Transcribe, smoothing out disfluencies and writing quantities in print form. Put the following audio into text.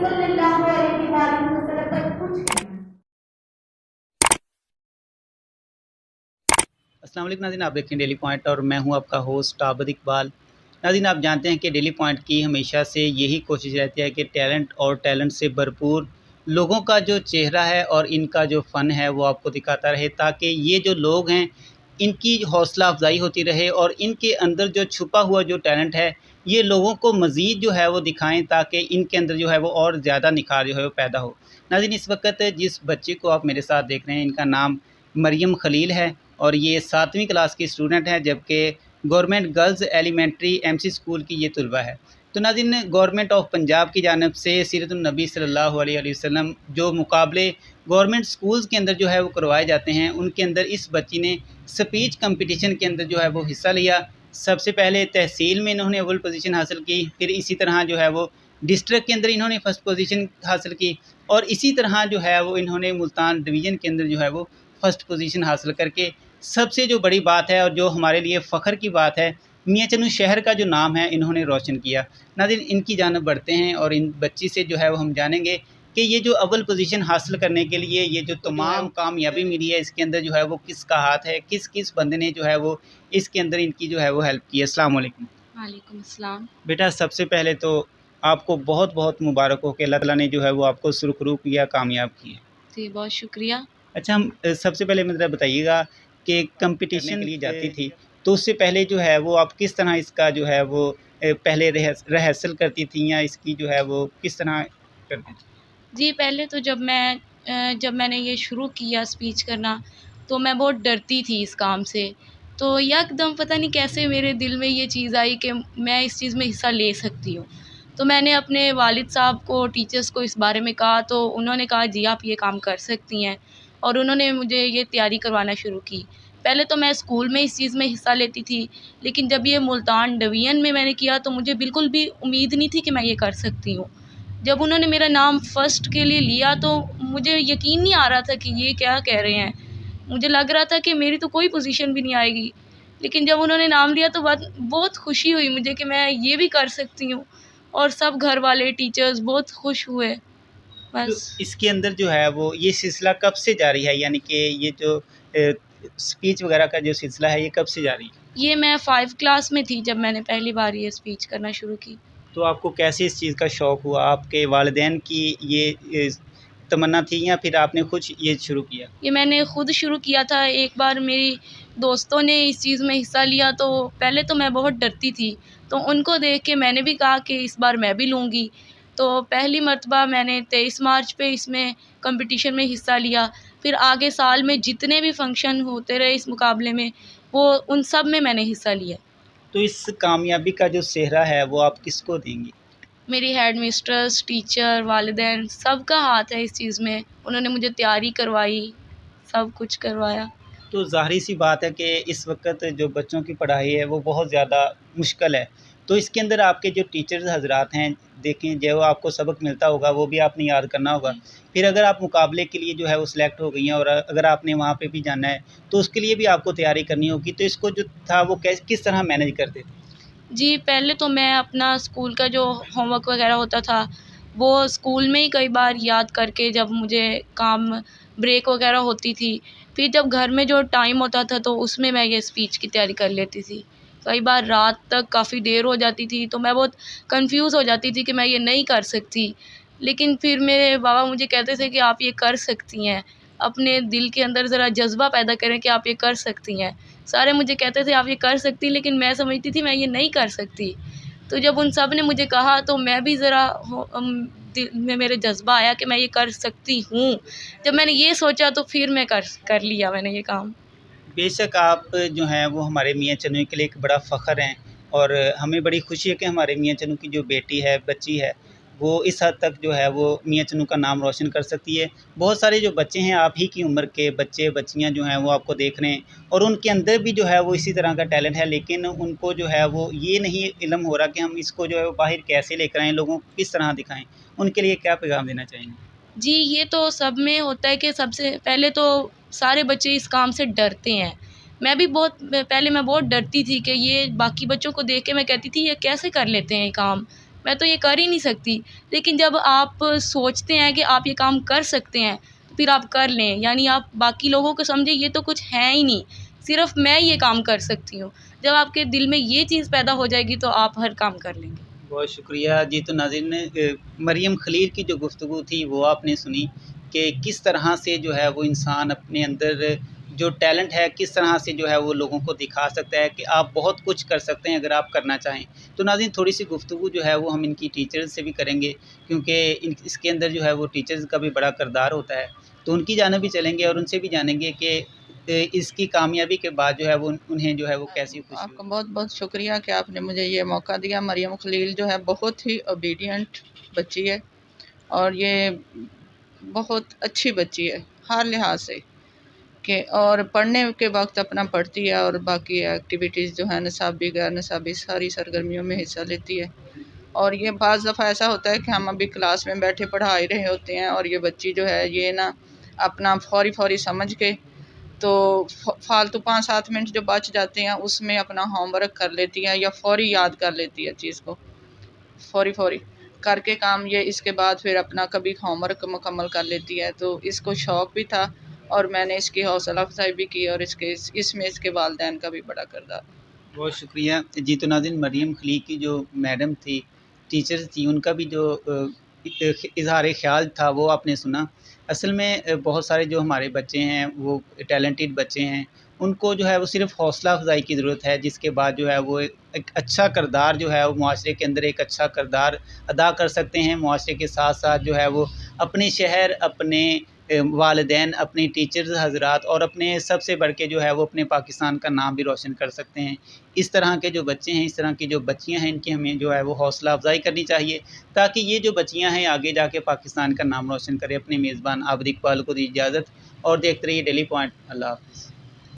सल्लल्लाहु अलैहि वसल्लम पर कुछ कहना। अस्सलाम वालेकुम नाज़रीन, आप देखें डेली पॉइंट और मैं हूं आपका होस्ट आबिद इकबाल। नाज़रीन, आप जानते हैं कि डेली पॉइंट की हमेशा से यही कोशिश रहती है कि टैलेंट और टैलेंट से भरपूर लोगों का जो चेहरा है और इनका जो फ़न है वो आपको दिखाता रहे, ताकि ये जो लोग हैं इनकी हौसला अफजाई होती रहे और इनके अंदर जो छुपा हुआ जो टैलेंट है ये लोगों को मज़ीद जो है वो दिखाएं, ताकि इनके अंदर जो है वो और ज़्यादा निखार जो है वो पैदा हो। नाज़रीन, इस वक्त जिस बच्चे को आप मेरे साथ देख रहे हैं इनका नाम मरियम खलील है और ये 7वीं क्लास की स्टूडेंट है, जबकि government girls elementary MC school की ये तलबा है। तो नाज़रीन, गवर्नमेंट ऑफ पंजाब की जानिब से सीरतुन नबी सल्लल्लाहु अलैहि वसल्लम जो मुकाबले गवर्नमेंट स्कूल्स के अंदर जो है वो करवाए जाते हैं, उनके अंदर इस बच्ची ने स्पीच कंपटीशन के अंदर जो है वो हिस्सा लिया। सबसे पहले तहसील में इन्होंने अव्वल पोजीशन हासिल की, फिर इसी तरह जो है वो डिस्ट्रिक्ट के अंदर इन्होंने फ़र्स्ट पोजीशन हासिल की और इसी तरह जो है वो इन्होंने मुल्तान डिवीज़न के अंदर जो है वो फ़र्स्ट पोजीशन हासिल करके सबसे जो बड़ी बात है और जो हमारे लिए फ़ख्र की बात है, मियां चन्नू शहर का जो नाम है इन्होंने रोशन किया। नाज़रीन, इनकी जानिब बढ़ते हैं और इन बच्ची से जो है वो हम जानेंगे कि ये जो अव्वल पोजीशन हासिल करने के लिए ये जो तमाम कामयाबी मिली है इसके अंदर जो है वो किसका हाथ है, किस किस बंदे ने जो है वो इसके अंदर इनकी जो है वो हेल्प की है। अस्सलाम वालेकुम। वालेकुम अस्सलाम। बेटा, सबसे पहले तो आपको बहुत बहुत मुबारक हो कि अल्लाह ताला ने जो है वो आपको सुरखरू किया, कामयाब किया। जी, बहुत शुक्रिया। अच्छा, हम सबसे पहले मतलब बताइएगा कि कंपटीशन के लिए जाती थी, तो उससे पहले जो है वो आप किस तरह इसका जो है वो पहले रिहर्सल करती थी या इसकी जो है वो किस तरह करती थी? जी, पहले तो जब मैंने ये शुरू किया स्पीच करना, तो मैं बहुत डरती थी इस काम से। तो यकदम पता नहीं कैसे मेरे दिल में ये चीज़ आई कि मैं इस चीज़ में हिस्सा ले सकती हूँ। तो मैंने अपने वालिद साहब को, टीचर्स को इस बारे में कहा, तो उन्होंने कहा जी आप ये काम कर सकती हैं और उन्होंने मुझे ये तैयारी करवाना शुरू की। पहले तो मैं स्कूल में इस चीज़ में हिस्सा लेती थी, लेकिन जब ये मुल्तान डिवीज़न में मैंने किया तो मुझे बिल्कुल भी उम्मीद नहीं थी कि मैं ये कर सकती हूँ। जब उन्होंने मेरा नाम फ़र्स्ट के लिए लिया तो मुझे यकीन नहीं आ रहा था कि ये क्या कह रहे हैं। मुझे लग रहा था कि मेरी तो कोई पोजीशन भी नहीं आएगी। लेकिन जब उन्होंने नाम लिया तो बात बहुत खुशी हुई मुझे कि मैं ये भी कर सकती हूँ और सब घर वाले, टीचर्स बहुत खुश हुए। तो बस। इसके अंदर जो है वो ये सिलसिला कब से जारी है? यानी कि ये जो स्पीच वगैरह का जो सिलसिला है ये कब से जारी है? ये मैं 5 क्लास में थी जब मैंने पहली बार ये स्पीच करना शुरू की। तो आपको कैसे इस चीज़ का शौक़ हुआ? आपके वालिदैन की ये तमन्ना थी या फिर आपने खुद ये शुरू किया? ये मैंने खुद शुरू किया था। एक बार मेरी दोस्तों ने इस चीज़ में हिस्सा लिया तो पहले तो मैं बहुत डरती थी, तो उनको देख के मैंने भी कहा कि इस बार मैं भी लूँगी। तो पहली मर्तबा मैंने 23 मार्च पे इसमें कंपटीशन में हिस्सा लिया। फिर आगे साल में जितने भी फंक्शन होते रहे इस मुकाबले में, वो उन सब में मैंने हिस्सा लिया। तो इस कामयाबी का जो सेहरा है वो आप किसको देंगी? मेरी हेड मिस्ट्रेस, टीचर, वालिदैन सबका हाथ है इस चीज़ में। उन्होंने मुझे तैयारी करवाई, सब कुछ करवाया। तो ज़ाहिर-सी बात है कि इस वक़्त जो बच्चों की पढ़ाई है वो बहुत ज़्यादा मुश्किल है। तो इसके अंदर आपके जो टीचर्स हज़रात हैं, देखें जो आपको सबक मिलता होगा वो भी आपने याद करना होगा। जी। फिर अगर आप मुकाबले के लिए जो है वो सिलेक्ट हो गई हैं और अगर आपने वहाँ पे भी जाना है, तो उसके लिए भी आपको तैयारी करनी होगी। तो इसको जो था वो किस तरह मैनेज करते थे? जी, पहले तो मैं अपना स्कूल का जो होमवर्क वग़ैरह होता था, वो स्कूल में ही कई बार याद करके जब मुझे काम ब्रेक वग़ैरह होती थी, फिर जब घर में जो टाइम होता था तो उसमें मैं ये स्पीच की तैयारी कर लेती थी। कई बार रात तक काफ़ी देर हो जाती थी, तो मैं बहुत कन्फ्यूज़ हो जाती थी कि मैं ये नहीं कर सकती। लेकिन फिर मेरे बाबा मुझे कहते थे कि आप ये कर सकती हैं, अपने दिल के अंदर ज़रा जज़्बा पैदा करें कि आप ये कर सकती हैं। सारे मुझे कहते थे आप ये कर सकती, लेकिन मैं समझती थी मैं ये नहीं कर सकती। तो जब उन सब ने मुझे कहा तो मैं भी ज़रा दिल में मेरे जज़्बा आया कि मैं ये कर सकती हूँ। जब मैंने ये सोचा तो फिर मैं कर लिया मैंने ये काम। बेशक आप जो हैं वो हमारे मियाँ चन्नू के लिए एक बड़ा फ़ख्र हैं और हमें बड़ी खुशी है कि हमारे मियाँ चन्नू की जो बेटी है, बच्ची है, वो इस हद तक जो है वो मियाँ चन्नू का नाम रोशन कर सकती है। बहुत सारे जो बच्चे हैं आप ही की उम्र के बच्चे, बच्चियाँ जो हैं वो आपको देख रहे हैं और उनके अंदर भी जो है वो इसी तरह का टैलेंट है, लेकिन उनको जो है वो ये नहीं इल्म हो रहा कि हम इसको जो है वो बाहर कैसे लेकर आएँ, लोगों को किस तरह दिखाएँ। उनके लिए क्या पैगाम देना चाहेंगे? जी, ये तो सब में होता है कि सबसे पहले तो सारे बच्चे इस काम से डरते हैं। मैं बहुत डरती थी कि ये बाकी बच्चों को देख के मैं कहती थी ये कैसे कर लेते हैं ये काम। मैं तो ये कर ही नहीं सकती। लेकिन जब आप सोचते हैं कि आप ये काम कर सकते हैं, तो फिर आप कर लें। यानी आप बाकी लोगों को समझें ये तो कुछ है ही नहीं, सिर्फ़ मैं ये काम कर सकती हूँ। जब आपके दिल में ये चीज़ पैदा हो जाएगी तो आप हर काम कर लेंगे। बहुत शुक्रिया जी। तो नाज़रीन, मरियम खलील की जो गुफ्तगू थी वो आपने सुनी कि किस तरह से जो है वो इंसान अपने अंदर जो टैलेंट है किस तरह से जो है वो लोगों को दिखा सकता है कि आप बहुत कुछ कर सकते हैं अगर आप करना चाहें। तो नाज़रीन, थोड़ी सी गुफ्तगू जो है वो हम इनकी टीचर्स से भी करेंगे, क्योंकि इसके अंदर जो है वो टीचर्स का भी बड़ा किरदार होता है। तो उनकी जानिब भी चलेंगे और उनसे भी जानेंगे कि इसकी कामयाबी के बाद जो है वो उन्हें जो है वो कैसी खुशी आपका हुई। बहुत बहुत शुक्रिया कि आपने मुझे ये मौका दिया। मरियम खलील जो है बहुत ही ओबीडियंट बच्ची है और ये बहुत अच्छी बच्ची है हर लिहाज से कि और पढ़ने के वक्त अपना पढ़ती है और बाकी एक्टिविटीज़ जो है निसाबी गैर निसाबी सारी सरगर्मियों में हिस्सा लेती है। और ये बाज़ दफ़ा ऐसा होता है कि हम अभी क्लास में बैठे पढ़ा ही रहे होते हैं और ये बच्ची जो है ये ना अपना फ़ौरी समझ के तो फालतू 5-7 मिनट जो बच जाते हैं उसमें अपना होमवर्क कर लेती है या फ़ौरी याद कर लेती है चीज़ को, फ़ौरी करके काम ये इसके बाद फिर अपना कभी होमवर्क मुकम्मल कर लेती है। तो इसको शौक़ भी था और मैंने इसकी हौसला अफ़ज़ाई भी की और इसमें इसके वालिदैन का भी बड़ा किरदार। बहुत शुक्रिया जी। तो नाज़रीन, मरियम खलील की जो मैडम थी, टीचर्स थी, उनका भी जो इज़हार ख़्याल था वो आपने सुना। असल में बहुत सारे जो हमारे बच्चे हैं वो टैलेंटेड बच्चे हैं, उनको जो है वो सिर्फ़ हौसला अफ़ज़ाई की ज़रूरत है, जिसके बाद जो है वो एक अच्छा किरदार जो है वो मुआशरे के अंदर एक अच्छा किरदार अदा कर सकते हैं। मुआशरे के साथ-साथ जो है वो अपने शहर, अपने वालिदैन, अपने टीचर्स हज़रात और अपने सबसे बढ़ के जो है वो अपने पाकिस्तान का नाम भी रोशन कर सकते हैं। इस तरह के जो बच्चे हैं, इस तरह की जो बच्चियाँ हैं, इनकी हमें जो है वो हौसला अफ़ज़ाई करनी चाहिए, ताकि ये जो बच्चियाँ हैं आगे जाके पाकिस्तान का नाम रोशन करें। अपने मेज़बान आबिद इकबाल को दी इजाज़त और देखते रहिए डेली पॉइंट। अल्लाह हाफ़िज़।